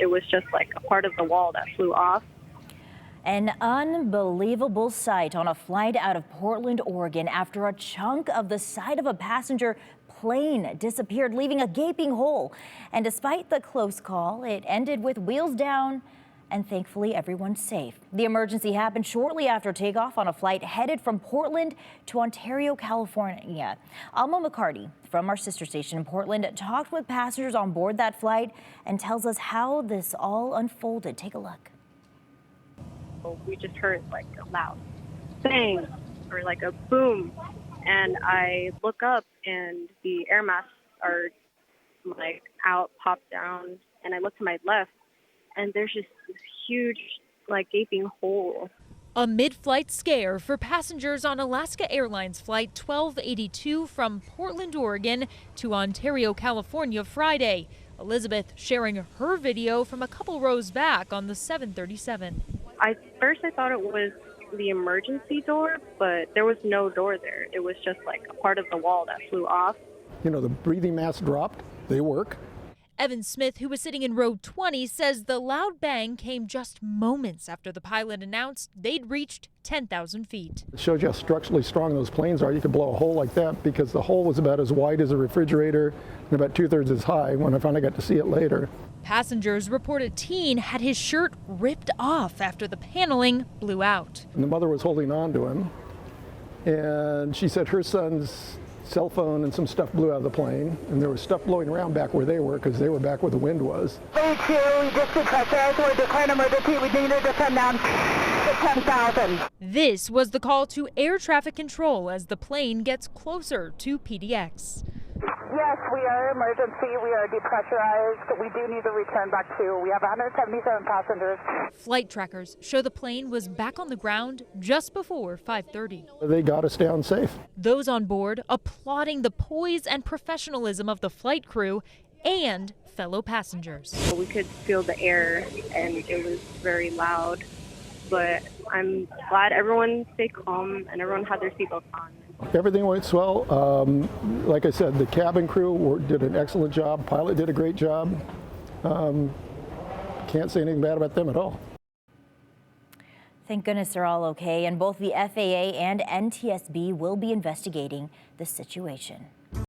it was just like a part of the wall that flew off. An unbelievable sight on a flight out of Portland, Oregon, after a chunk of the side of a passenger plane disappeared, leaving a gaping hole. And despite the close call, it ended with wheels down and thankfully everyone's safe. The emergency happened shortly after takeoff on a flight headed from Portland to Ontario, California. Alma McCarty from our sister station in Portland talked with passengers on board that flight and tells us how this all unfolded. Take a look. We just heard like a loud bang or like a boom, and I look up and the air masks are like out, popped down, and I look to my left and there's just this huge like gaping hole. A mid-flight scare for passengers on Alaska Airlines Flight 1282 from Portland, Oregon to Ontario, California Friday. Elizabeth sharing her video from a couple rows back on the 737. First I thought it was the emergency door, but there was no door there. It was just like a part of the wall that flew off. You know, the breathing masks dropped, they work. Evan Smith, who was sitting in row 20, says the loud bang came just moments after the pilot announced they'd reached 10,000 feet. It shows you how structurally strong those planes are. You could blow a hole like that because the hole was about as wide as a refrigerator and about 2/3 as high when I finally got to see it later. Passengers report a teen had his shirt ripped off after the paneling blew out. And the mother was holding on to him, and she said her son's cell phone and some stuff blew out of the plane, and there was stuff blowing around back where they were because they were back where the wind was. This was the call to air traffic control as the plane gets closer to PDX. Yes, we are emergency. We are depressurized. We do need to return back to. We have 177 passengers. Flight trackers show the plane was back on the ground just before 5:30. They got us down safe. Those on board applauding the poise and professionalism of the flight crew and fellow passengers. We could feel the air and it was very loud, but I'm glad everyone stayed calm and everyone had their seatbelts on. Everything went swell. Like I said, the cabin crew did an excellent job. Pilot did a great job. Can't say anything bad about them at all. Thank goodness they're all okay, and both the FAA and NTSB will be investigating the situation.